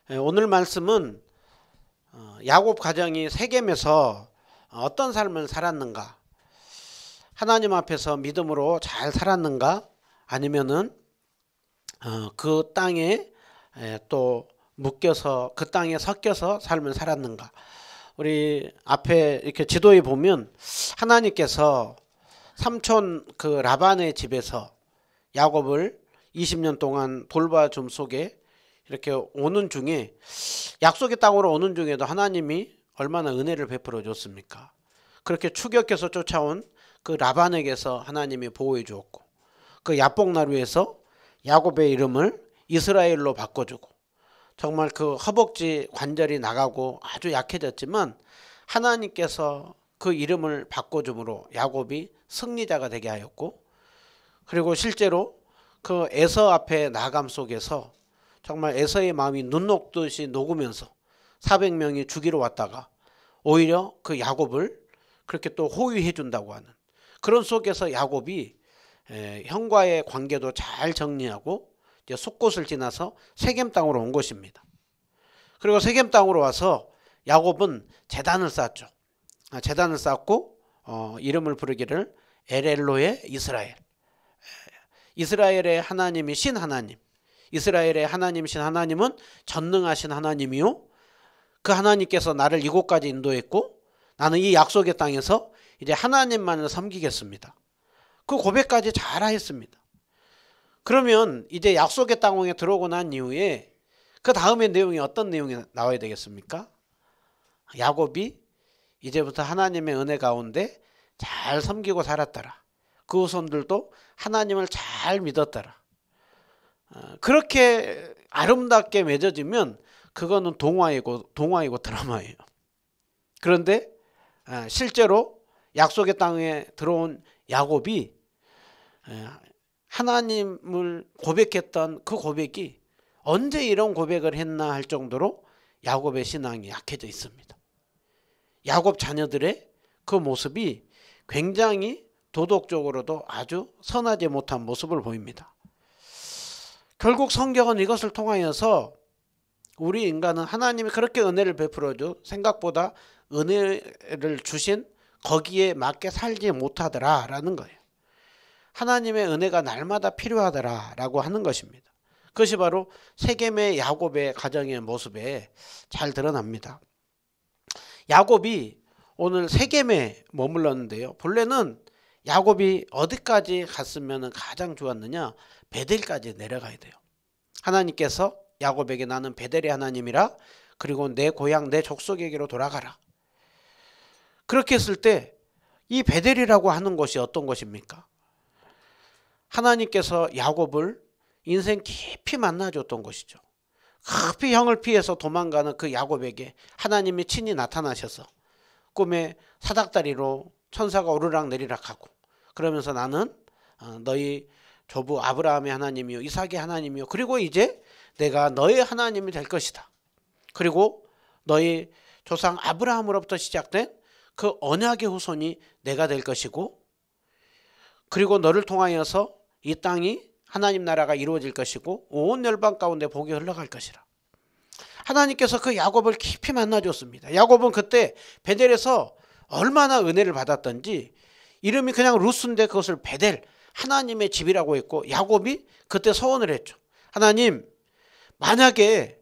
오늘 말씀은 야곱 가정이 세겜에서 어떤 삶을 살았는가, 하나님 앞에서 믿음으로 잘 살았는가, 아니면은 그 땅에 또 묶여서 그 땅에 섞여서 삶을 살았는가. 우리 앞에 이렇게 지도에 보면 하나님께서 삼촌 그 라반의 집에서 야곱을 20년 동안 돌봐줌 속에 이렇게 오는 중에, 약속의 땅으로 오는 중에도 하나님이 얼마나 은혜를 베풀어 줬습니까? 그렇게 추격해서 쫓아온 그 라반에게서 하나님이 보호해 주었고, 그 야복나루에서 야곱의 이름을 이스라엘로 바꿔주고, 정말 그 허벅지 관절이 나가고 아주 약해졌지만 하나님께서 그 이름을 바꿔줌으로 야곱이 승리자가 되게 하였고, 그리고 실제로 그 에서 앞에 나감 속에서 정말 에서의 마음이 눈 녹듯이 녹으면서 400명이 죽이러 왔다가 오히려 그 야곱을 그렇게 또 호위해 준다고 하는 그런 속에서 야곱이 형과의 관계도 잘 정리하고 이제 숫곳을 지나서 세겜 땅으로 온 것입니다. 그리고 세겜 땅으로 와서 야곱은 제단을 쌓았죠. 제단을 쌓고 이름을 부르기를 엘엘로의 이스라엘, 이스라엘의 하나님이 신 하나님, 이스라엘의 하나님이신 하나님은 전능하신 하나님이요, 그 하나님께서 나를 이곳까지 인도했고 나는 이 약속의 땅에서 이제 하나님만을 섬기겠습니다. 그 고백까지 잘 하였습니다. 그러면 이제 약속의 땅에 들어오고 난 이후에 그 다음의 내용이 어떤 내용이 나와야 되겠습니까? 야곱이 이제부터 하나님의 은혜 가운데 잘 섬기고 살았더라. 그 후손들도 하나님을 잘 믿었더라. 그렇게 아름답게 맺어지면 그거는 동화이고 드라마예요. 그런데 실제로 약속의 땅에 들어온 야곱이 하나님을 고백했던 그 고백이 언제 이런 고백을 했나 할 정도로 야곱의 신앙이 약해져 있습니다. 야곱 자녀들의 그 모습이 굉장히 도덕적으로도 아주 선하지 못한 모습을 보입니다. 결국 성경은 이것을 통하여서 우리 인간은 하나님이 그렇게 은혜를 베풀어줘 생각보다 은혜를 주신 거기에 맞게 살지 못하더라라는 거예요. 하나님의 은혜가 날마다 필요하더라라고 하는 것입니다. 그것이 바로 세겜의 야곱의 가정의 모습에 잘 드러납니다. 야곱이 오늘 세겜에 머물렀는데요. 본래는 야곱이 어디까지 갔으면 가장 좋았느냐? 베델까지 내려가야 돼요. 하나님께서 야곱에게 나는 베델의 하나님이라, 그리고 내 고향 내 족속에게로 돌아가라. 그렇게 했을 때 이 베델이라고 하는 것이 어떤 것입니까? 하나님께서 야곱을 인생 깊이 만나줬던 것이죠. 급히 형을 피해서 도망가는 그 야곱에게 하나님이 친히 나타나셔서 꿈에 사닥다리로 천사가 오르락 내리락 하고, 그러면서 나는 너희 조부 아브라함의 하나님이요 이삭의 하나님이요, 그리고 이제 내가 너의 하나님이 될 것이다. 그리고 너희 조상 아브라함으로부터 시작된 그 언약의 후손이 내가 될 것이고, 그리고 너를 통하여서 이 땅이 하나님 나라가 이루어질 것이고 온 열방 가운데 복이 흘러갈 것이라. 하나님께서 그 야곱을 깊이 만나줬습니다. 야곱은 그때 베델에서 얼마나 은혜를 받았던지, 이름이 그냥 루스인데 그것을 베델, 하나님의 집이라고 했고, 야곱이 그때 서원을 했죠. 하나님, 만약에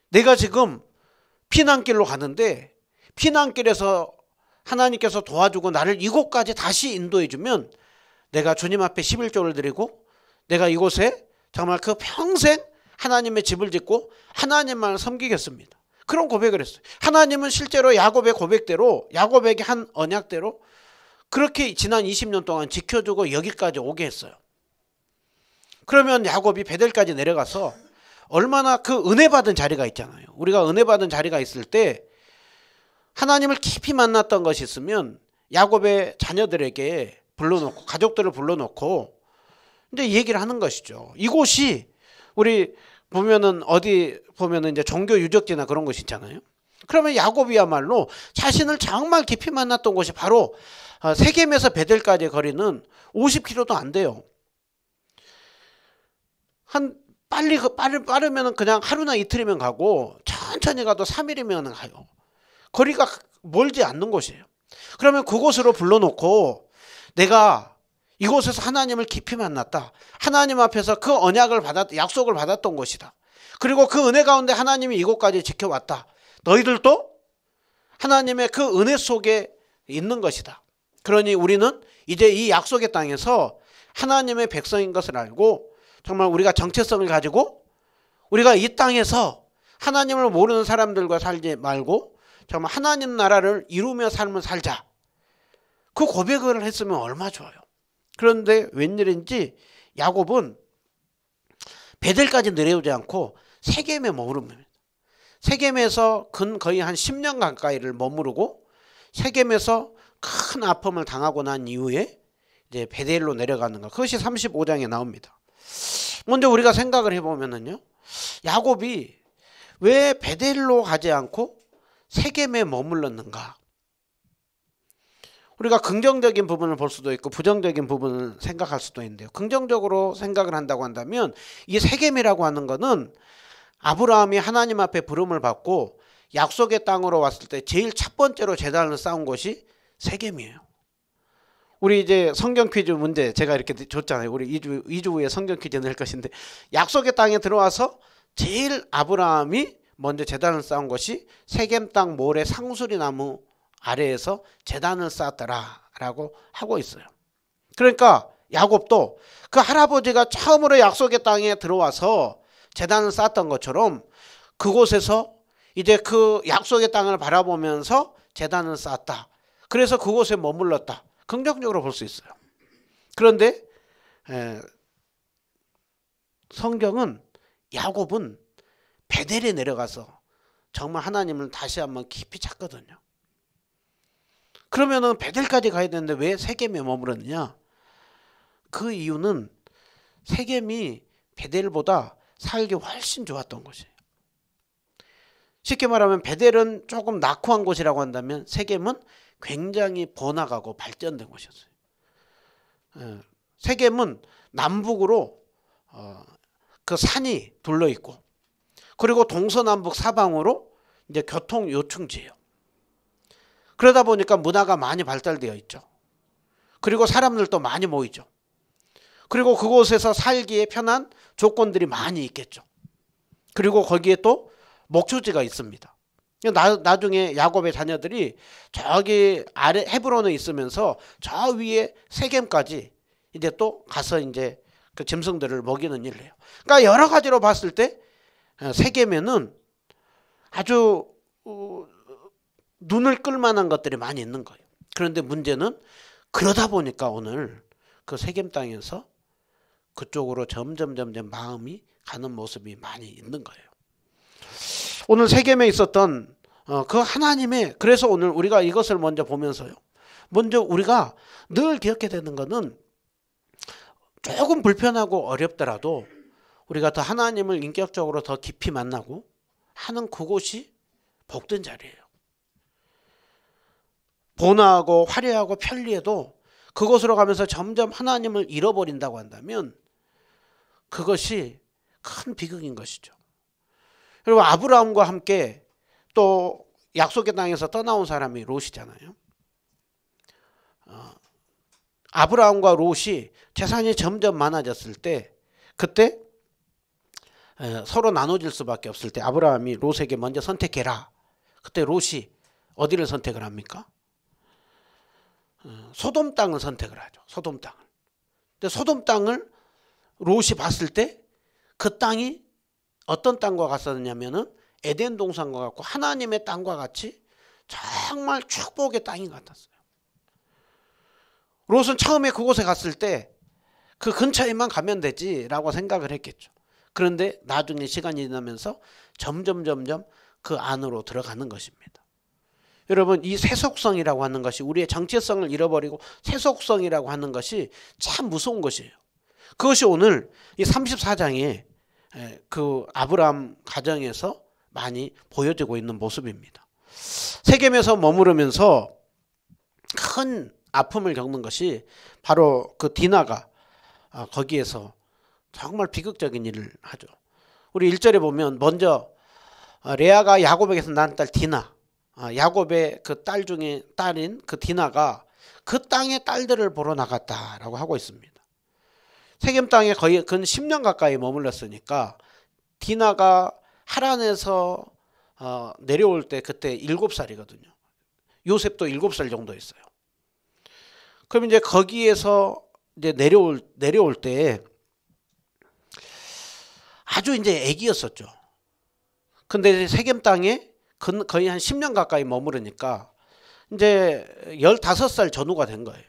내가 지금 피난길로 가는데 피난길에서 하나님께서 도와주고 나를 이곳까지 다시 인도해주면 내가 주님 앞에 11조를 드리고 내가 이곳에 정말 그 평생 하나님의 집을 짓고 하나님만을 섬기겠습니다. 그런 고백을 했어요. 하나님은 실제로 야곱의 고백대로, 야곱에게 한 언약대로 그렇게 지난 20년 동안 지켜주고 여기까지 오게 했어요. 그러면 야곱이 베델까지 내려가서 얼마나 그 은혜 받은 자리가 있잖아요. 우리가 은혜 받은 자리가 있을 때 하나님을 깊이 만났던 것이 있으면 야곱의 자녀들에게 불러놓고, 가족들을 불러놓고 이제 얘기를 하는 것이죠. 이곳이 우리 보면은 어디 보면은 이제 종교 유적지나 그런 곳이 있잖아요. 그러면 야곱이야말로 자신을 정말 깊이 만났던 곳이 바로 세겜에서 베델까지의 거리는 50km도 안 돼요. 한 빠르면 그냥 하루나 이틀이면 가고 천천히 가도 3일이면 가요. 거리가 멀지 않는 곳이에요. 그러면 그곳으로 불러놓고 내가 이곳에서 하나님을 깊이 만났다. 하나님 앞에서 그 언약을 약속을 받았던 곳이다. 그리고 그 은혜 가운데 하나님이 이곳까지 지켜왔다. 너희들도 하나님의 그 은혜 속에 있는 것이다. 그러니 우리는 이제 이 약속의 땅에서 하나님의 백성인 것을 알고 정말 우리가 정체성을 가지고 우리가 이 땅에서 하나님을 모르는 사람들과 살지 말고 정말 하나님 나라를 이루며 삶을 살자. 그 고백을 했으면 얼마나 좋아요. 그런데 웬일인지 야곱은 베델까지 내려오지 않고 세겜에 머무릅니다. 세겜에서 거의 한 10년 가까이를 머무르고 세겜에서 큰 아픔을 당하고 난 이후에 이제 베델로 내려가는 것. 그것이 35장에 나옵니다. 먼저 우리가 생각을 해보면은요, 야곱이 왜 베델로 가지 않고 세겜에 머물렀는가? 우리가 긍정적인 부분을 볼 수도 있고 부정적인 부분을 생각할 수도 있는데요. 긍정적으로 생각을 한다고 한다면 이 세겜이라고 하는 것은 아브라함이 하나님 앞에 부름을 받고 약속의 땅으로 왔을 때 제일 첫 번째로 제단을 쌓은 곳이 세겜이에요. 우리 이제 성경 퀴즈 문제 제가 이렇게 줬잖아요. 우리 2주 후에 성경 퀴즈 낼 것인데 약속의 땅에 들어와서 제일 아브라함이 먼저 제단을 쌓은 것이 세겜 땅 모래 상수리 나무 아래에서 제단을 쌓았더라라고 하고 있어요. 그러니까 야곱도 그 할아버지가 처음으로 약속의 땅에 들어와서 제단을 쌓았던 것처럼 그곳에서 이제 그 약속의 땅을 바라보면서 제단을 쌓았다. 그래서 그곳에 머물렀다. 긍정적으로 볼 수 있어요. 그런데 성경은 야곱은 베델에 내려가서 정말 하나님을 다시 한번 깊이 찾거든요. 그러면은 베델까지 가야 되는데 왜 세겜에 머물렀느냐? 그 이유는 세겜이 베델보다 살기 훨씬 좋았던 곳이에요. 쉽게 말하면 베델은 조금 낙후한 곳이라고 한다면 세겜은 굉장히 번화가고 발전된 곳이었어요. 세겜은 남북으로 그 산이 둘러 있고 그리고 동서남북 사방으로 이제 교통 요충지예요. 그러다 보니까 문화가 많이 발달되어 있죠. 그리고 사람들도 많이 모이죠. 그리고 그곳에서 살기에 편한 조건들이 많이 있겠죠. 그리고 거기에 또 목초지가 있습니다. 나중에 야곱의 자녀들이 저기 아래 헤브론에 있으면서 저 위에 세겜까지 이제 또 가서 이제 그 짐승들을 먹이는 일을 해요. 그러니까 여러 가지로 봤을 때 세겜에는 아주 눈을 끌 만한 것들이 많이 있는 거예요. 그런데 문제는 그러다 보니까 오늘 그 세겜 땅에서 그쪽으로 점점 마음이 가는 모습이 많이 있는 거예요. 오늘 세겜에 있었던 그 하나님의, 그래서 오늘 우리가 이것을 먼저 보면서요. 먼저 우리가 늘 기억해야 되는 것은 조금 불편하고 어렵더라도 우리가 더 하나님을 인격적으로 더 깊이 만나고 하는 그곳이 복된 자리예요. 번화하고 화려하고 편리해도 그곳으로 가면서 점점 하나님을 잃어버린다고 한다면 그것이 큰 비극인 것이죠. 그리고 아브라함과 함께 또 약속의 땅에서 떠나온 사람이 롯이잖아요. 아브라함과 롯이 재산이 점점 많아졌을 때 그때 서로 나눠질 수밖에 없을 때 아브라함이 롯에게 먼저 선택해라. 그때 롯이 어디를 선택을 합니까? 소돔 땅을 선택을 하죠. 소돔 땅을. 근데 소돔 땅을 롯이 봤을 때 그 땅이 어떤 땅과 같았냐면은 에덴 동산과 같고 하나님의 땅과 같이 정말 축복의 땅이 같았어요. 롯은 처음에 그곳에 갔을 때 그 근처에만 가면 되지라고 생각을 했겠죠. 그런데 나중에 시간이 지나면서 점점 그 안으로 들어가는 것입니다. 여러분, 이 세속성이라고 하는 것이 우리의 정체성을 잃어버리고 세속성이라고 하는 것이 참 무서운 것이에요. 그것이 오늘 이 34장에 그 아브라함 가정에서 많이 보여지고 있는 모습입니다. 세겜에서 머무르면서 큰 아픔을 겪는 것이 바로 그 디나가 거기에서 정말 비극적인 일을 하죠. 우리 1절에 보면 먼저 레아가 야곱에게서 낳은 딸 디나, 야곱의 그 딸 중에 딸인 그 디나가 그 땅의 딸들을 보러 나갔다라고 하고 있습니다. 세겜 땅에 거의 근 10년 가까이 머물렀으니까 디나가 하란에서 내려올 때 그때 7살이거든요. 요셉도 7살 정도 있어요. 그럼 이제 거기에서 이제 내려올 때 아주 이제 애기였었죠. 근데 세겜 땅에 거의 한 10년 가까이 머무르니까 이제 15살 전후가 된 거예요.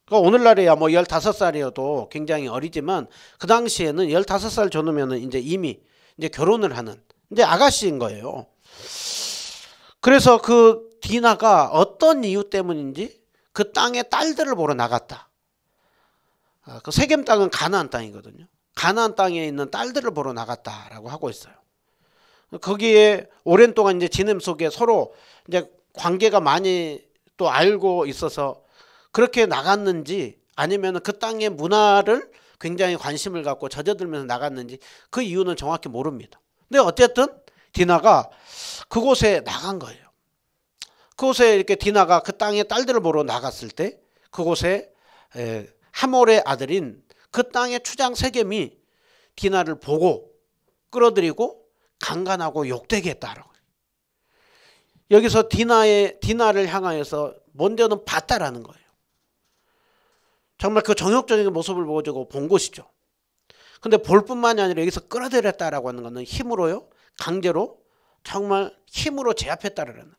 그러니까 오늘날에야 뭐 15살이어도 굉장히 어리지만 그 당시에는 15살 전후면은 이제 이미 이제 결혼을 하는 이제 아가씨인 거예요. 그래서 그 디나가 어떤 이유 때문인지 그 땅에 딸들을 보러 나갔다. 그 세겜 땅은 가나안 땅이거든요. 가나안 땅에 있는 딸들을 보러 나갔다라고 하고 있어요. 거기에 오랜 동안 이제 지냄 속에 서로 이제 관계가 많이 또 알고 있어서 그렇게 나갔는지 아니면 그 땅의 문화를 굉장히 관심을 갖고 젖어들면서 나갔는지 그 이유는 정확히 모릅니다. 근데 어쨌든 디나가 그곳에 나간 거예요. 그곳에 이렇게 디나가 그 땅의 딸들을 보러 나갔을 때 그곳에 하몰의 아들인 그 땅의 추장 세겜이 디나를 보고 끌어들이고 강간하고 욕되게 했다라고. 여기서 디나를 향하여서 먼저는 봤다라는 거예요. 정말 그 정욕적인 모습을 보고 본 것이죠. 근데 볼 뿐만이 아니라 여기서 끌어들였다라고 하는 것은 힘으로요, 강제로 정말 힘으로 제압했다라는 거예요.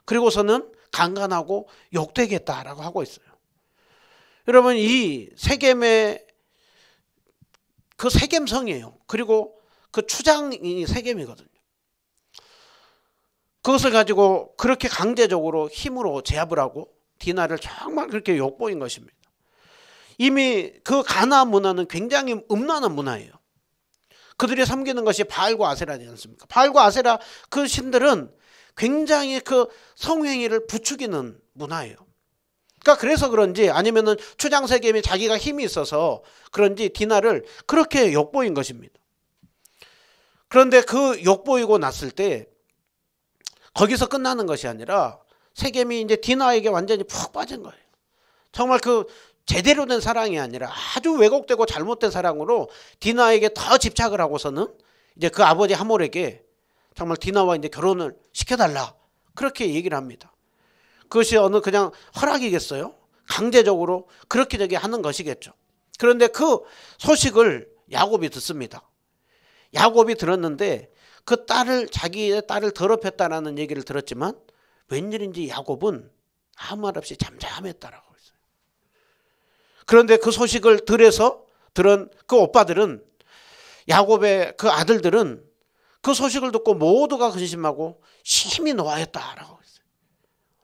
그리고서는 강간하고 욕되게 했다라고 하고 있어요. 여러분, 이 세겜의 그 세겜성이에요. 그리고 그 추장이 세겜이거든요. 그것을 가지고 그렇게 강제적으로 힘으로 제압을 하고 디나를 정말 그렇게 욕보인 것입니다. 이미 그 가나안 문화는 굉장히 음란한 문화예요. 그들이 섬기는 것이 바알과 아세라지 않습니까? 바알과 아세라 그 신들은 굉장히 그 성행위를 부추기는 문화예요. 그러니까 그래서 그런지 아니면은 추장 세겜이 자기가 힘이 있어서 그런지 디나를 그렇게 욕보인 것입니다. 그런데 그 욕보이고 났을 때 거기서 끝나는 것이 아니라 세겜이 이제 디나에게 완전히 푹 빠진 거예요. 정말 그 제대로 된 사랑이 아니라 아주 왜곡되고 잘못된 사랑으로 디나에게 더 집착을 하고서는 이제 그 아버지 하몰에게 정말 디나와 이제 결혼을 시켜달라 그렇게 얘기를 합니다. 그것이 어느 그냥 허락이겠어요? 강제적으로 그렇게 저기 하는 것이겠죠. 그런데 그 소식을 야곱이 듣습니다. 야곱이 들었는데 그 자기의 딸을 더럽혔다라는 얘기를 들었지만 웬일인지 야곱은 아무 말 없이 잠잠했다라고 했어요. 그런데 그 소식을 들은 그 오빠들은, 야곱의 그 아들들은 그 소식을 듣고 모두가 근심하고 심히 노하였다라고 했어요.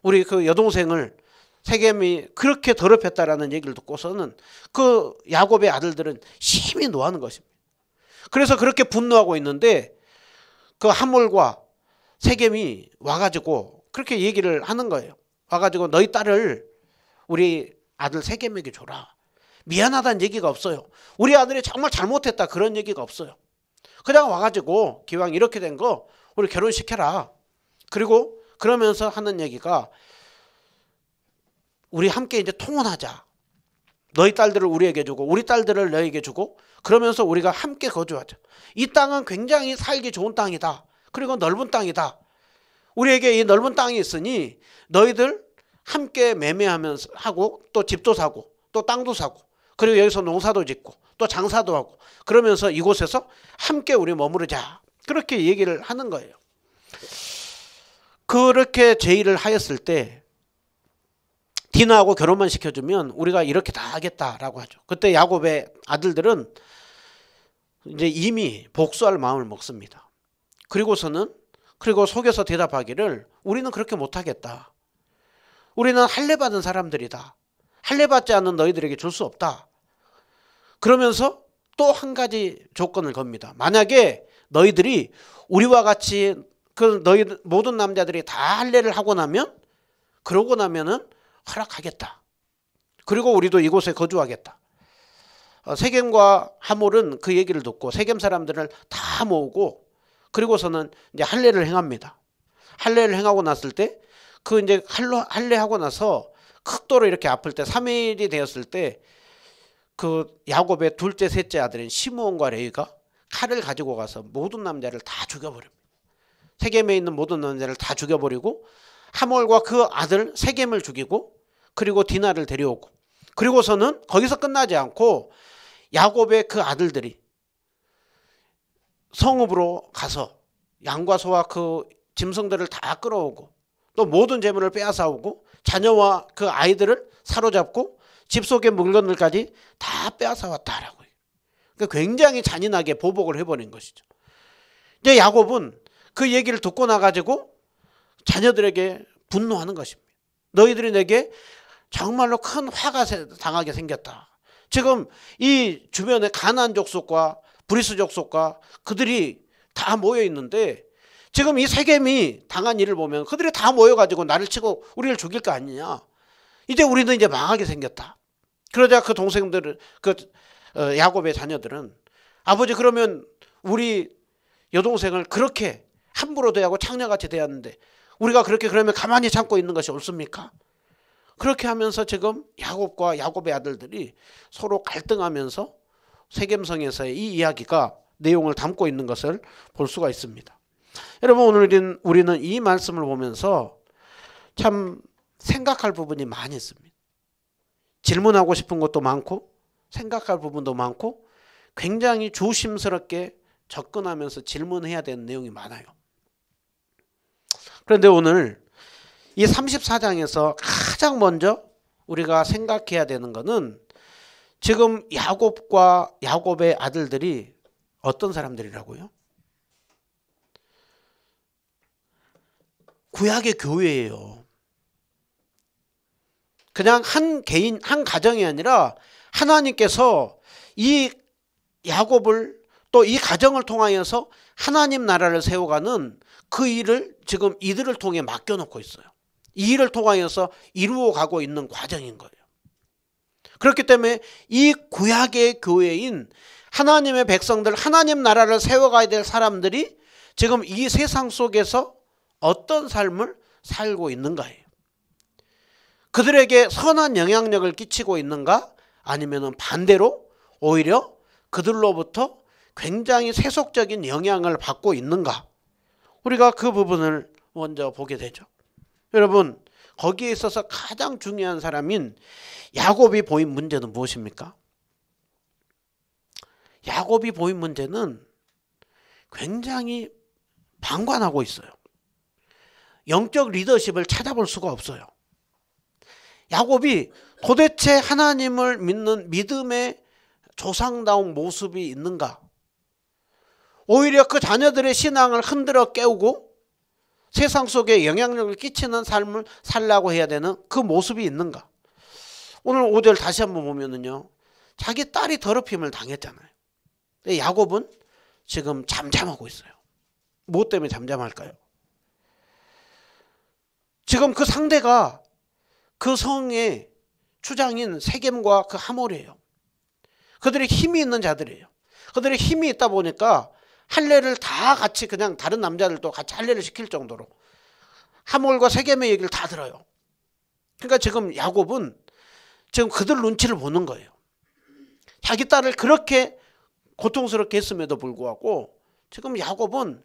우리 그 여동생을 세겜이 그렇게 더럽혔다라는 얘기를 듣고서는 그 야곱의 아들들은 심히 노하는 것입니다. 그래서 그렇게 분노하고 있는데 그 하몰과 세겜이 와가지고 그렇게 얘기를 하는 거예요. 와가지고 너희 딸을 우리 아들 세겜에게 줘라. 미안하다는 얘기가 없어요. 우리 아들이 정말 잘못했다 그런 얘기가 없어요. 그냥 와가지고 기왕 이렇게 된 거 우리 결혼시켜라. 그리고 그러면서 하는 얘기가 우리 함께 이제 통혼하자. 너희 딸들을 우리에게 주고 우리 딸들을 너에게 주고 그러면서 우리가 함께 거주하자. 이 땅은 굉장히 살기 좋은 땅이다. 그리고 넓은 땅이다. 우리에게 이 넓은 땅이 있으니 너희들 함께 매매하면서 하고 또 집도 사고 또 땅도 사고 그리고 여기서 농사도 짓고 또 장사도 하고 그러면서 이곳에서 함께 우리 머무르자. 그렇게 얘기를 하는 거예요. 그렇게 제의를 하였을 때 디나하고 결혼만 시켜주면 우리가 이렇게 다 하겠다라고 하죠. 그때 야곱의 아들들은 이제 이미 복수할 마음을 먹습니다. 그리고 속여서 대답하기를 우리는 그렇게 못하겠다. 우리는 할례 받은 사람들이다. 할례 받지 않은 너희들에게 줄 수 없다. 그러면서 또 한 가지 조건을 겁니다. 만약에 너희들이 우리와 같이 너희 모든 남자들이 다 할례를 하고 나면 그러고 나면은 허락하겠다. 그리고 우리도 이곳에 거주하겠다. 세겜과 하몰은 그 얘기를 듣고 세겜 사람들을 다 모으고 그리고서는 이제 할례를 행합니다. 할례를 행하고 났을 때 그 이제 할례하고 나서 극도로 이렇게 아플 때 3일이 되었을 때 그 야곱의 둘째 셋째 아들인 시므온과 레위가 칼을 가지고 가서 모든 남자를 다 죽여버립니다. 세겜에 있는 모든 남자를 다 죽여버리고 하몰과 그 아들 세겜을 죽이고 그리고 디나를 데려오고 그리고서는 거기서 끝나지 않고 야곱의 그 아들들이 성읍으로 가서 양과 소와 그 짐승들을 다 끌어오고 또 모든 재물을 빼앗아오고 자녀와 그 아이들을 사로잡고 집 속의 물건들까지 다 빼앗아왔다라고요. 그러니까 굉장히 잔인하게 보복을 해버린 것이죠. 이제 야곱은 그 얘기를 듣고 나가지고 자녀들에게 분노하는 것입니다. 너희들이 내게 정말로 큰 화가 당하게 생겼다. 지금 이 주변에 가나안 족속과 브리스 족속과 그들이 다 모여 있는데 지금 이 세겜이 당한 일을 보면 그들이 다 모여가지고 나를 치고 우리를 죽일 거 아니냐. 이제 우리는 이제 망하게 생겼다. 그러자 그 동생들은 야곱의 자녀들은 아버지 그러면 우리 여동생을 그렇게 함부로 대하고 창녀같이 대하는데 우리가 그렇게 그러면 가만히 참고 있는 것이 옳습니까? 그렇게 하면서 지금 야곱과 야곱의 아들들이 서로 갈등하면서 세겜성에서의 이 이야기가 내용을 담고 있는 것을 볼 수가 있습니다. 여러분 오늘 우리는 이 말씀을 보면서 참 생각할 부분이 많이 있습니다. 질문하고 싶은 것도 많고 생각할 부분도 많고 굉장히 조심스럽게 접근하면서 질문해야 되는 내용이 많아요. 그런데 오늘 이 34장에서 가장 먼저 우리가 생각해야 되는 것은 지금 야곱과 야곱의 아들들이 어떤 사람들이라고요? 구약의 교회예요. 그냥 한 개인, 한 가정이 아니라 하나님께서 이 야곱을 또 이 가정을 통하여서 하나님 나라를 세워가는 그 일을 지금 이들을 통해 맡겨놓고 있어요. 이 일을 통하여서 이루어가고 있는 과정인 거예요. 그렇기 때문에 이 구약의 교회인 하나님의 백성들, 하나님 나라를 세워가야 될 사람들이 지금 이 세상 속에서 어떤 삶을 살고 있는가예요. 그들에게 선한 영향력을 끼치고 있는가? 아니면 반대로 오히려 그들로부터 굉장히 세속적인 영향을 받고 있는가? 우리가 그 부분을 먼저 보게 되죠. 여러분 거기에 있어서 가장 중요한 사람인 야곱이 보인 문제는 무엇입니까? 야곱이 보인 문제는 굉장히 방관하고 있어요. 영적 리더십을 찾아볼 수가 없어요. 야곱이 도대체 하나님을 믿는 믿음의 조상다운 모습이 있는가? 오히려 그 자녀들의 신앙을 흔들어 깨우고 세상 속에 영향력을 끼치는 삶을 살라고 해야 되는 그 모습이 있는가? 오늘 5절 다시 한번 보면은요. 자기 딸이 더럽힘을 당했잖아요. 근데 야곱은 지금 잠잠하고 있어요. 무엇 때문에 잠잠할까요? 지금 그 상대가 그 성의 추장인 세겜과 그 하몰이에요. 그들이 힘이 있는 자들이에요. 그들이 힘이 있다 보니까 할례를 다 같이 그냥 다른 남자들도 같이 할례를 시킬 정도로 하몰과 세겜의 얘기를 다 들어요. 그러니까 지금 야곱은 지금 그들 눈치를 보는 거예요. 자기 딸을 그렇게 고통스럽게 했음에도 불구하고 지금 야곱은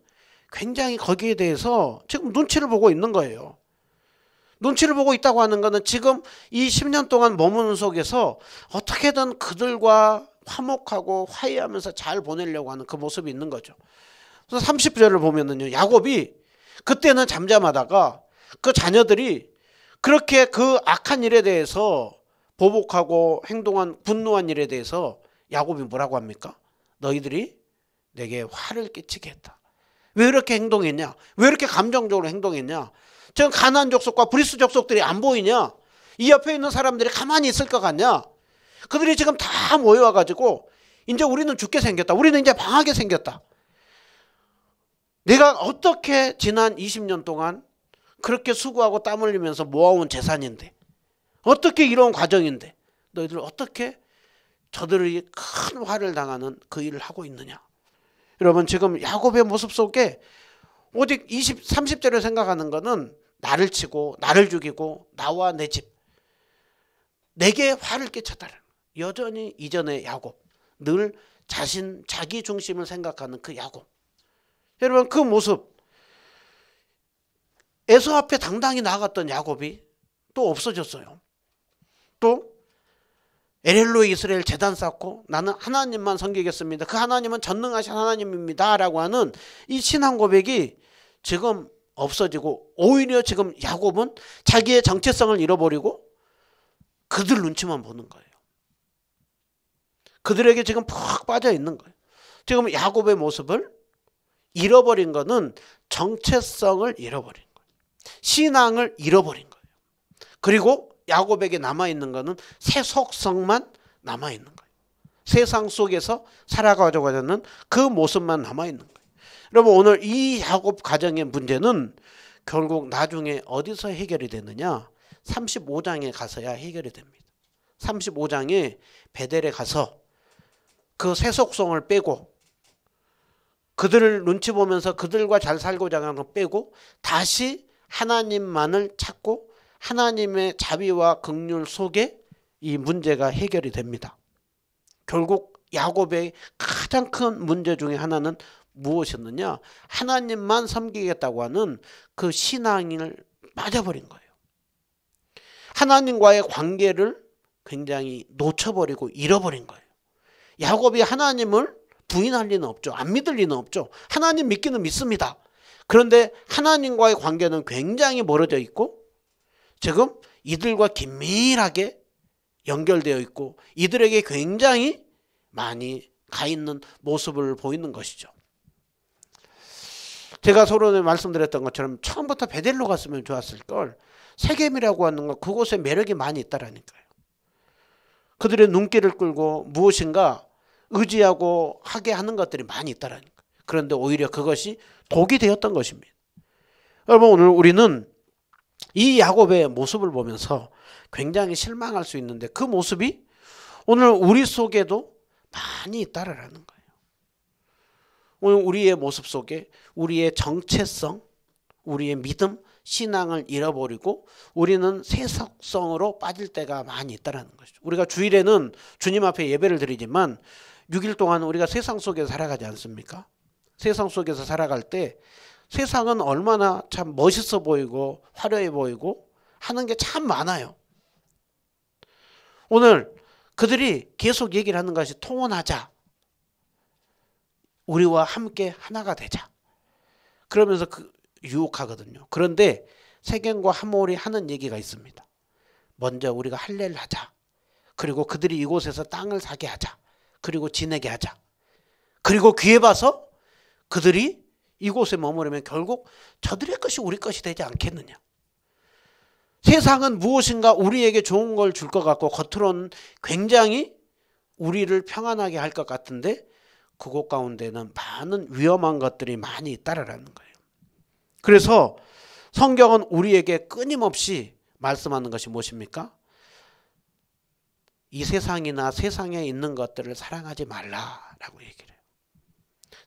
굉장히 거기에 대해서 지금 눈치를 보고 있는 거예요. 눈치를 보고 있다고 하는 것은 지금 이 10년 동안 머무는 속에서 어떻게든 그들과 화목하고 화해하면서 잘 보내려고 하는 그 모습이 있는 거죠. 그래서 30절을 보면은요, 야곱이 그때는 잠잠하다가 그 자녀들이 그렇게 그 악한 일에 대해서 보복하고 행동한 분노한 일에 대해서 야곱이 뭐라고 합니까? 너희들이 내게 화를 끼치게 했다. 왜 이렇게 행동했냐? 왜 이렇게 감정적으로 행동했냐? 지금 가나안 족속과 브리스 족속들이 안 보이냐? 이 옆에 있는 사람들이 가만히 있을 것 같냐? 그들이 지금 다 모여와가지고 이제 우리는 죽게 생겼다. 우리는 이제 망하게 생겼다. 내가 어떻게 지난 20년 동안 그렇게 수고하고 땀 흘리면서 모아온 재산인데 어떻게 이런 과정인데 너희들 어떻게 저들이 큰 화를 당하는 그 일을 하고 있느냐. 여러분 지금 야곱의 모습 속에 오직 30절을 생각하는 것은 나를 치고 나를 죽이고 나와 내 집, 내게 화를 끼쳤다는, 여전히 이전의 야곱, 늘 자기 중심을 생각하는 그 야곱. 여러분 그 모습, 에서 앞에 당당히 나갔던 야곱이 또 없어졌어요. 또 엘엘로이 이스라엘 제단 쌓고 나는 하나님만 섬기겠습니다, 그 하나님은 전능하신 하나님입니다 라고 하는 이 신앙 고백이 지금 없어지고, 오히려 지금 야곱은 자기의 정체성을 잃어버리고 그들 눈치만 보는 거예요. 그들에게 지금 푹 빠져 있는 거예요. 지금 야곱의 모습을 잃어버린 것은 정체성을 잃어버린 거예요. 신앙을 잃어버린 거예요. 그리고 야곱에게 남아있는 것은 새 속성만 남아있는 거예요. 세상 속에서 살아가려고 하는 그 모습만 남아있는 거예요. 여러분 오늘 이 야곱 가정의 문제는 결국 나중에 어디서 해결이 되느냐, 35장에 가서야 해결이 됩니다. 35장에 베델에 가서 그 새 속성을 빼고 그들을 눈치 보면서 그들과 잘 살고자 하는 거 빼고 다시 하나님만을 찾고 하나님의 자비와 긍휼 속에 이 문제가 해결이 됩니다. 결국 야곱의 가장 큰 문제 중에 하나는 무엇이었느냐, 하나님만 섬기겠다고 하는 그 신앙을 빠져버린 거예요. 하나님과의 관계를 굉장히 놓쳐버리고 잃어버린 거예요. 야곱이 하나님을 부인할 리는 없죠. 안 믿을 리는 없죠. 하나님 믿기는 믿습니다. 그런데 하나님과의 관계는 굉장히 멀어져 있고 지금 이들과 긴밀하게 연결되어 있고 이들에게 굉장히 많이 가 있는 모습을 보이는 것이죠. 제가 서론에 말씀드렸던 것처럼 처음부터 베델로 갔으면 좋았을 걸, 세겜이라고 하는 것, 그곳에 매력이 많이 있다라니까요. 그들의 눈길을 끌고 무엇인가 의지하고 하게 하는 것들이 많이 있다라니까요. 그런데 오히려 그것이 독이 되었던 것입니다. 여러분 오늘 우리는 이 야곱의 모습을 보면서 굉장히 실망할 수 있는데 그 모습이 오늘 우리 속에도 많이 있다라는 거예요. 오늘 우리의 모습 속에 우리의 정체성, 우리의 믿음, 신앙을 잃어버리고 우리는 세속성으로 빠질 때가 많이 있다는 것이죠. 우리가 주일에는 주님 앞에 예배를 드리지만 6일 동안 우리가 세상 속에서 살아가지 않습니까? 세상 속에서 살아갈 때 세상은 얼마나 참 멋있어 보이고 화려해 보이고 하는 게 참 많아요. 오늘 그들이 계속 얘기를 하는 것이 통원하자, 우리와 함께 하나가 되자, 그러면서 유혹하거든요. 그런데 세겜과 하몰이 하는 얘기가 있습니다. 먼저 우리가 할례를 하자, 그리고 그들이 이곳에서 땅을 사게 하자, 그리고 지내게 하자, 그리고 기회 봐서 그들이 이곳에 머무르면 결국 저들의 것이 우리 것이 되지 않겠느냐. 세상은 무엇인가 우리에게 좋은 걸 줄 것 같고 겉으로는 굉장히 우리를 평안하게 할 것 같은데 그곳 가운데는 많은 위험한 것들이 많이 있다라는 거예요. 그래서 성경은 우리에게 끊임없이 말씀하는 것이 무엇입니까? 이 세상이나 세상에 있는 것들을 사랑하지 말라라고 얘기를 해요.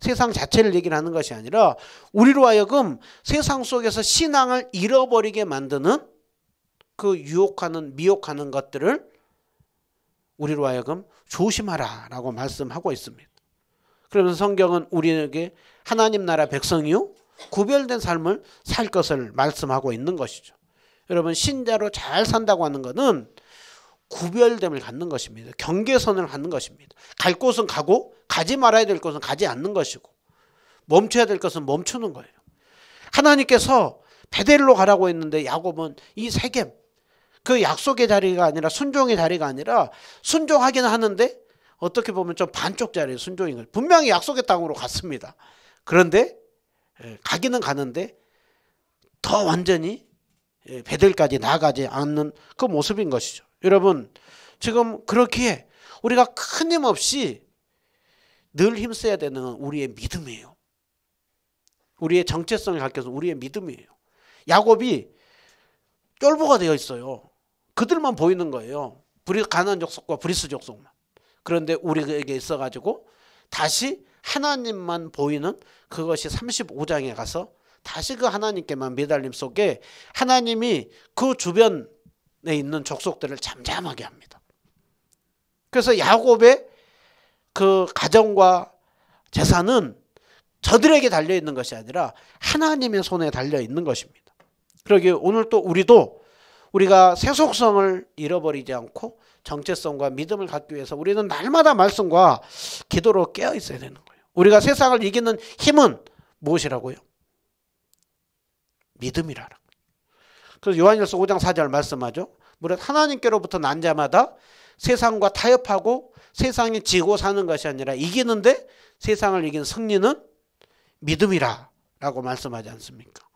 세상 자체를 얘기를 하는 것이 아니라 우리로 하여금 세상 속에서 신앙을 잃어버리게 만드는 그 유혹하는 미혹하는 것들을 우리로 하여금 조심하라라고 말씀하고 있습니다. 그러면서 성경은 우리에게 하나님 나라 백성이요 구별된 삶을 살 것을 말씀하고 있는 것이죠. 여러분 신자로 잘 산다고 하는 것은 구별됨을 갖는 것입니다. 경계선을 갖는 것입니다. 갈 곳은 가고 가지 말아야 될 곳은 가지 않는 것이고 멈춰야 될 것은 멈추는 거예요. 하나님께서 베델로 가라고 했는데 야곱은 이 세겜, 그 약속의 자리가 아니라 순종의 자리가 아니라 순종하기는 하는데 어떻게 보면 좀 반쪽 자리에 순종인 거예요. 분명히 약속의 땅으로 갔습니다. 그런데 가기는 가는데 더 완전히 베델까지 나아가지 않는 그 모습인 것이죠. 여러분 지금 그렇기에 우리가 끊임없이 늘 힘써야 되는 건 우리의 믿음이에요. 우리의 정체성을 가르쳐서 우리의 믿음이에요. 야곱이 쫄보가 되어 있어요. 그들만 보이는 거예요. 가나안 족속과 브리스 족속만. 그런데 우리에게 있어가지고 다시 하나님만 보이는 그것이 35장에 가서 다시 그 하나님께만 매달림 속에 하나님이 그 주변에 있는 족속들을 잠잠하게 합니다. 그래서 야곱의 그 가정과 재산은 저들에게 달려있는 것이 아니라 하나님의 손에 달려있는 것입니다. 그러기에 오늘 또 우리가 세속성을 잃어버리지 않고 정체성과 믿음을 갖기 위해서 우리는 날마다 말씀과 기도로 깨어 있어야 되는 거예요. 우리가 세상을 이기는 힘은 무엇이라고요? 믿음이라라. 그래서 요한일서 5장 4절 말씀하죠. 무릇 하나님께로부터 난 자마다 세상과 타협하고 세상이 지고 사는 것이 아니라 이기는데 세상을 이긴 승리는 믿음이라 라고 말씀하지 않습니까?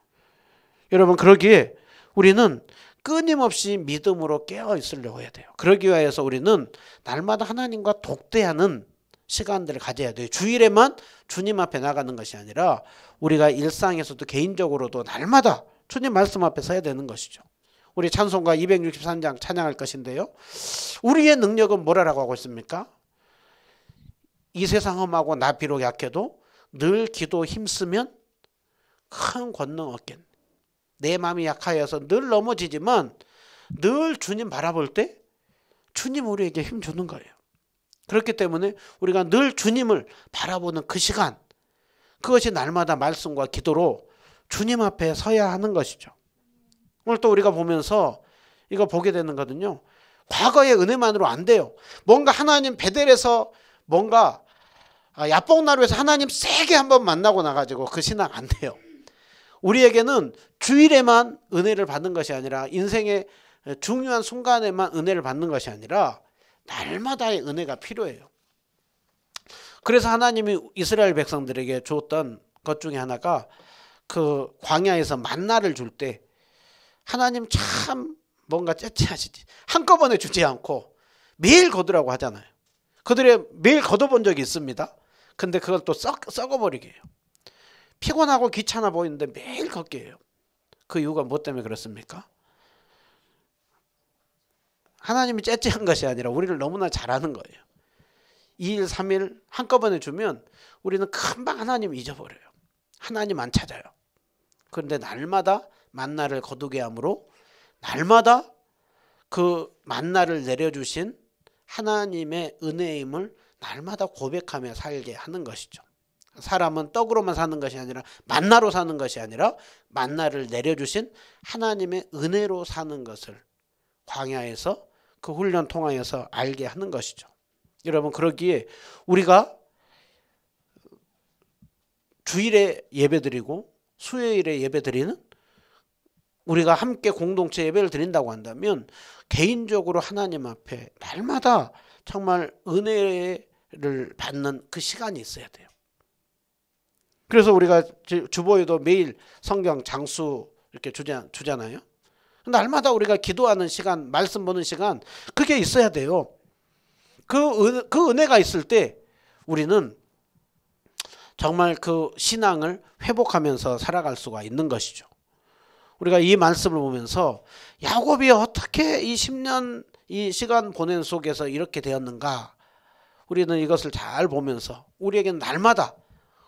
여러분, 그러기에 우리는 끊임없이 믿음으로 깨어 있으려고 해야 돼요. 그러기 위해서 우리는 날마다 하나님과 독대하는 시간들을 가져야 돼요. 주일에만 주님 앞에 나가는 것이 아니라 우리가 일상에서도 개인적으로도 날마다 주님 말씀 앞에 서야 되는 것이죠. 우리 찬송가 263장 찬양할 것인데요. 우리의 능력은 뭐라고 하고 있습니까? 이 세상 험하고 나 비록 약해도 늘 기도 힘쓰면 큰 권능 얻겠네. 내 마음이 약하여서 늘 넘어지지만 늘 주님 바라볼 때 주님 우리에게 힘 주는 거예요. 그렇기 때문에 우리가 늘 주님을 바라보는 그 시간, 그것이 날마다 말씀과 기도로 주님 앞에 서야 하는 것이죠. 오늘 또 우리가 보면서 이거 보게 되는 거거든요. 과거의 은혜만으로 안 돼요. 뭔가 하나님 베델에서 뭔가 야복나루에서 하나님 세게 한번 만나고 나가지고 그 신앙 안 돼요. 우리에게는 주일에만 은혜를 받는 것이 아니라 인생의 중요한 순간에만 은혜를 받는 것이 아니라 날마다의 은혜가 필요해요. 그래서 하나님이 이스라엘 백성들에게 주었던 것 중에 하나가 그 광야에서 만나를 줄 때 하나님 참 뭔가 째째하시지. 한꺼번에 주지 않고 매일 거두라고 하잖아요. 그들의 매일 거둬본 적이 있습니다. 근데 그걸 또 썩어버리게 해요. 피곤하고 귀찮아 보이는데 매일 걷게 해요. 그 이유가 뭐 때문에 그렇습니까? 하나님이 째째한 것이 아니라 우리를 너무나 잘하는 거예요. 2일 3일 한꺼번에 주면 우리는 금방 하나님 잊어버려요. 하나님 안 찾아요. 그런데 날마다 만나를 거두게 함으로 날마다 그 만나를 내려주신 하나님의 은혜임을 날마다 고백하며 살게 하는 것이죠. 사람은 떡으로만 사는 것이 아니라 만나로 사는 것이 아니라 만나를 내려주신 하나님의 은혜로 사는 것을 광야에서 그 훈련 통하여서 알게 하는 것이죠. 여러분, 그러기에 우리가 주일에 예배드리고 수요일에 예배드리는 우리가 함께 공동체 예배를 드린다고 한다면 개인적으로 하나님 앞에 날마다 정말 은혜를 받는 그 시간이 있어야 돼요. 그래서 우리가 주보에도 매일 성경 장수 이렇게 주잖아요. 날마다 우리가 기도하는 시간, 말씀 보는 시간, 그게 있어야 돼요. 그 은혜가 있을 때 우리는 정말 그 신앙을 회복하면서 살아갈 수가 있는 것이죠. 우리가 이 말씀을 보면서 야곱이 어떻게 이 10년 이 시간 보낸 속에서 이렇게 되었는가, 우리는 이것을 잘 보면서 우리에게는 날마다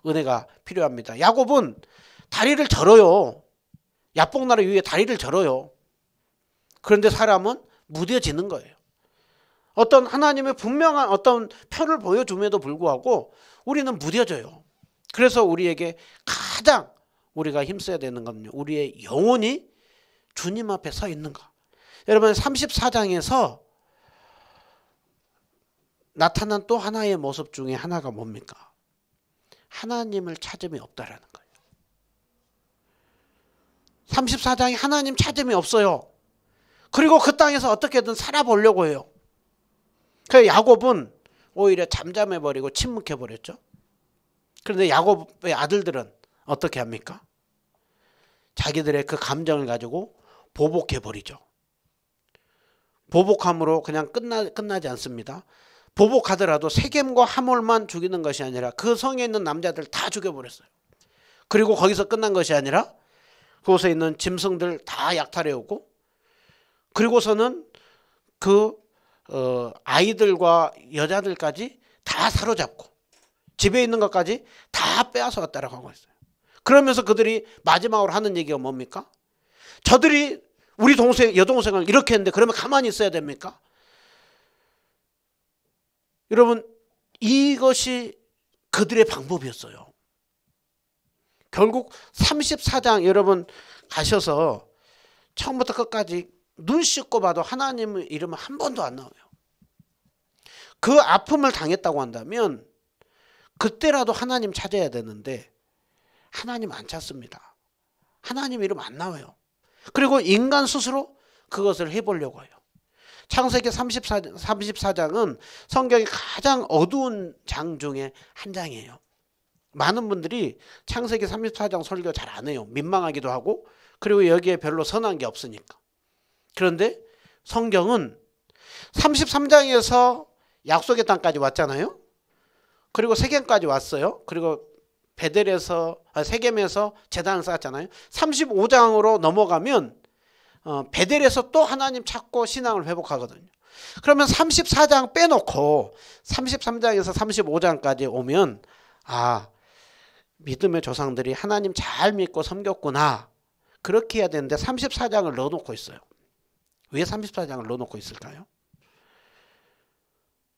은혜가 필요합니다. 야곱은 다리를 절어요. 야복나루 위에 다리를 절어요. 그런데 사람은 무뎌지는 거예요. 어떤 하나님의 분명한 어떤 표를 보여줌에도 불구하고 우리는 무뎌져요. 그래서 우리에게 가장 우리가 힘써야 되는 것은요, 우리의 영혼이 주님 앞에 서 있는가. 여러분, 34장에서 나타난 또 하나의 모습 중에 하나가 뭡니까? 하나님을 찾음이 없다라는 거예요. 34장에 하나님 찾음이 없어요. 그리고 그 땅에서 어떻게든 살아보려고 해요. 그래서 야곱은 오히려 잠잠해버리고 침묵해버렸죠. 그런데 야곱의 아들들은 어떻게 합니까? 자기들의 그 감정을 가지고 보복해버리죠. 보복함으로 그냥 끝나지 않습니다. 보복하더라도 세겜과 하몰만 죽이는 것이 아니라 그 성에 있는 남자들 다 죽여버렸어요. 그리고 거기서 끝난 것이 아니라 그곳에 있는 짐승들 다 약탈해오고, 그리고서는 그 아이들과 여자들까지 다 사로잡고 집에 있는 것까지 다 빼앗아 왔다라고 하고 있어요. 그러면서 그들이 마지막으로 하는 얘기가 뭡니까? 저들이 우리 여동생을 이렇게 했는데 그러면 가만히 있어야 됩니까? 여러분, 이것이 그들의 방법이었어요. 결국 34장 여러분 가셔서 처음부터 끝까지 눈 씻고 봐도 하나님의 이름은 한 번도 안 나와요. 그 아픔을 당했다고 한다면 그때라도 하나님 찾아야 되는데 하나님 안 찾습니다. 하나님 이름 안 나와요. 그리고 인간 스스로 그것을 해보려고 해요. 창세기 34장은 성경의 가장 어두운 장 중에 한 장이에요. 많은 분들이 창세기 34장 설교 잘 안 해요. 민망하기도 하고 그리고 여기에 별로 선한 게 없으니까. 그런데 성경은 33장에서 약속의 땅까지 왔잖아요. 그리고 세겜까지 왔어요. 그리고 세겜에서 제단을 쌓았잖아요. 35장으로 넘어가면 베델에서 또 하나님 찾고 신앙을 회복하거든요. 그러면 34장 빼놓고 33장에서 35장까지 오면 믿음의 조상들이 하나님 잘 믿고 섬겼구나. 그렇게 해야 되는데 34장을 넣어놓고 있어요. 왜 34장을 넣어놓고 있을까요?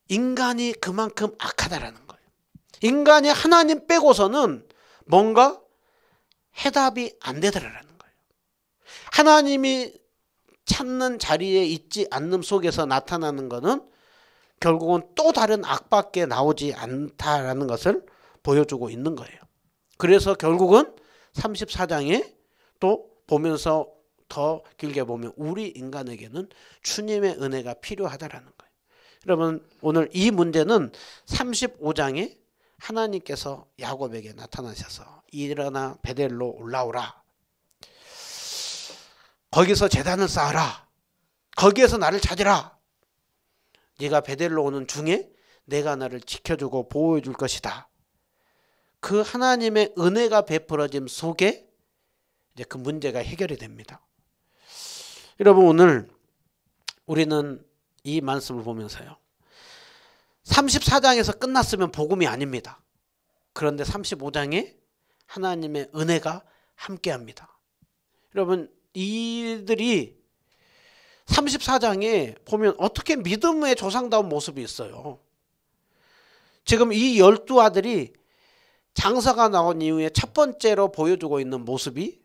인간이 그만큼 악하다라는 거예요. 인간이 하나님 빼고서는 뭔가 해답이 안 되더라라는 거예요. 하나님이 찾는 자리에 있지 않는 속에서 나타나는 것은 결국은 또 다른 악밖에 나오지 않다라는 것을 보여주고 있는 거예요. 그래서 결국은 34장에 또 보면서 더 길게 보면 우리 인간에게는 주님의 은혜가 필요하다라는 거예요. 여러분, 오늘 이 문제는 35장에 하나님께서 야곱에게 나타나셔서 일어나 베델로 올라오라. 거기서 제단을 쌓아라. 거기에서 나를 찾으라. 네가 베델로 오는 중에 내가 너를 지켜주고 보호해 줄 것이다. 그 하나님의 은혜가 베풀어짐 속에 이제 그 문제가 해결이 됩니다. 여러분, 오늘 우리는 이 말씀을 보면서요. 34장에서 끝났으면 복음이 아닙니다. 그런데 35장에 하나님의 은혜가 함께합니다. 여러분, 이들이 34장에 보면 어떻게 믿음의 조상다운 모습이 있어요. 지금 이 12아들이 장사가 나온 이후에 첫 번째로 보여주고 있는 모습이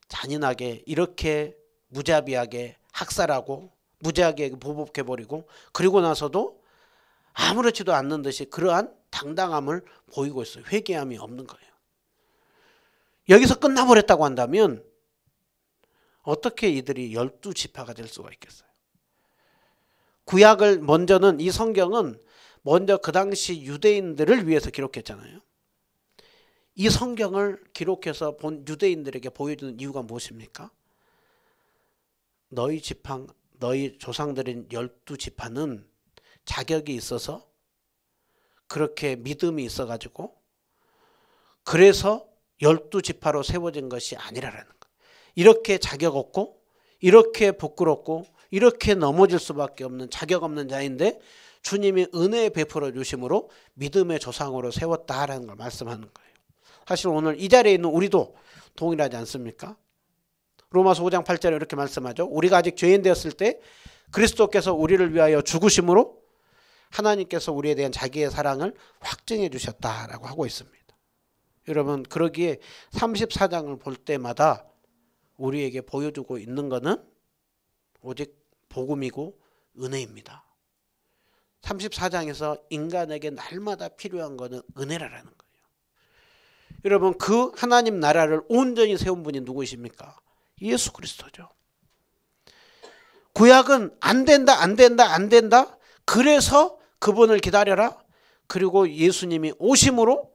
잔인하게 이렇게 무자비하게 학살하고 무지하게 보복해버리고 그리고 나서도 아무렇지도 않는 듯이 그러한 당당함을 보이고 있어요. 회개함이 없는 거예요. 여기서 끝나버렸다고 한다면 어떻게 이들이 12지파가 될 수가 있겠어요? 구약을 먼저는 이 성경은 먼저 그 당시 유대인들을 위해서 기록했잖아요. 이 성경을 기록해서 본 유대인들에게 보여주는 이유가 무엇입니까? 너희 지파, 너희 조상들인 12지파는 자격이 있어서 그렇게 믿음이 있어가지고 그래서 12지파로 세워진 것이 아니라는 거예요. 이렇게 자격 없고 이렇게 부끄럽고 이렇게 넘어질 수밖에 없는 자격 없는 자인데 주님이 은혜 베풀어 주심으로 믿음의 조상으로 세웠다라는 걸 말씀하는 거예요. 사실 오늘 이 자리에 있는 우리도 동일하지 않습니까? 로마서 5장 8절에 이렇게 말씀하죠. 우리가 아직 죄인 되었을 때 그리스도께서 우리를 위하여 죽으심으로 하나님께서 우리에 대한 자기의 사랑을 확증해 주셨다라고 하고 있습니다. 여러분, 그러기에 34장을 볼 때마다 우리에게 보여주고 있는 것은 오직 복음이고 은혜입니다. 34장에서 인간에게 날마다 필요한 것은 은혜라는 거예요. 여러분, 그 하나님 나라를 온전히 세운 분이 누구이십니까? 예수 그리스도죠. 구약은 안 된다, 안 된다, 안 된다. 그래서 그분을 기다려라. 그리고 예수님이 오심으로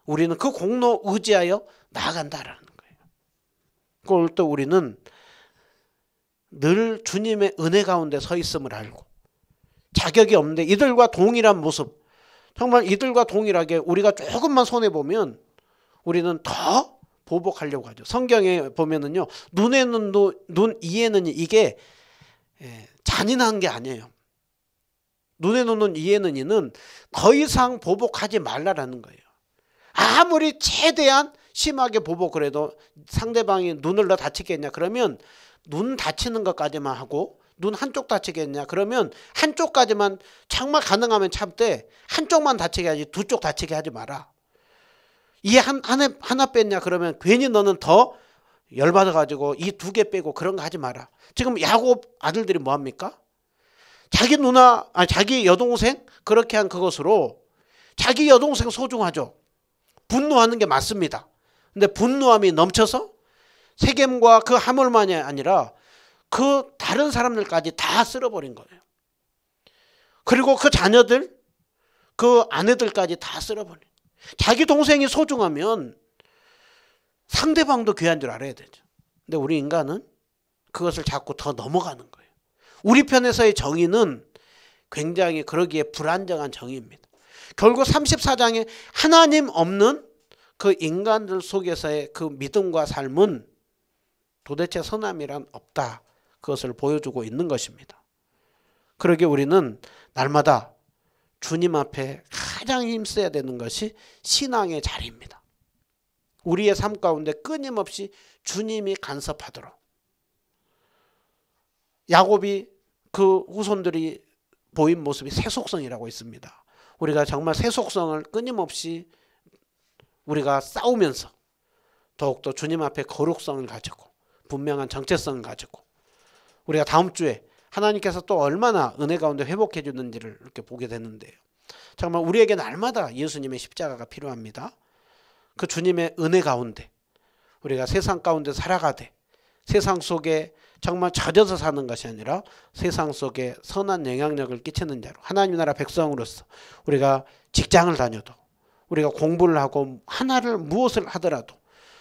우리는 그 공로 의지하여 나아간다라는 거예요. 그걸 또 우리는 늘 주님의 은혜 가운데 서 있음을 알고 자격이 없는데 이들과 동일한 모습, 정말 이들과 동일하게 우리가 조금만 손해보면 우리는 더 보복하려고 하죠. 성경에 보면은요, 눈에는 눈, 이에는 이게 잔인한 게 아니에요. 눈에 놓는 이에는 이는 더 이상 보복하지 말라라는 거예요. 아무리 최대한 심하게 보복을 해도 상대방이 눈을 너 다치겠냐 그러면 눈 다치는 것까지만 하고, 눈 한쪽 다치겠냐 그러면 한쪽까지만 정말 가능하면 참되 한쪽만 다치게 하지 두 쪽 다치게 하지 마라. 이 하나 뺐냐 그러면 괜히 너는 더 열받아가지고 이 두 개 빼고 그런 거 하지 마라. 지금 야곱 아들들이 뭐합니까? 자기 누나, 자기 여동생 그렇게 한 그것으로 자기 여동생 소중하죠. 분노하는 게 맞습니다. 근데 분노함이 넘쳐서 세겜과 그 하물만이 아니라 그 다른 사람들까지 다 쓸어버린 거예요. 그리고 그 자녀들, 그 아내들까지 다 쓸어버린. 자기 동생이 소중하면 상대방도 귀한 줄 알아야 되죠. 근데 우리 인간은 그것을 자꾸 더 넘어가는 거예요. 우리 편에서의 정의는 굉장히 그러기에 불안정한 정의입니다. 결국 34장에 하나님 없는 그 인간들 속에서의 그 믿음과 삶은 도대체 선함이란 없다. 그것을 보여주고 있는 것입니다. 그러기에 우리는 날마다 주님 앞에 가장 힘써야 되는 것이 신앙의 자리입니다. 우리의 삶 가운데 끊임없이 주님이 간섭하도록. 야곱이 그 후손들이 보인 모습이 세속성이라고 있습니다. 우리가 정말 세속성을 끊임없이 우리가 싸우면서 더욱더 주님 앞에 거룩성을 가지고 분명한 정체성을 가지고 우리가 다음 주에 하나님께서 또 얼마나 은혜 가운데 회복해 주는지를 이렇게 보게 되는데요. 정말 우리에게 날마다 예수님의 십자가가 필요합니다. 그 주님의 은혜 가운데 우리가 세상 가운데 살아가되 세상 속에 정말 젖어서 사는 것이 아니라 세상 속에 선한 영향력을 끼치는 자로 하나님 나라 백성으로서 우리가 직장을 다녀도 우리가 공부를 하고 하나를 무엇을 하더라도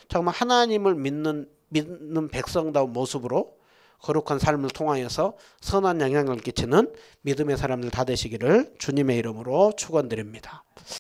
정말 하나님을 믿는 백성다운 모습으로 거룩한 삶을 통하여서 선한 영향을 끼치는 믿음의 사람들 다 되시기를 주님의 이름으로 축원드립니다.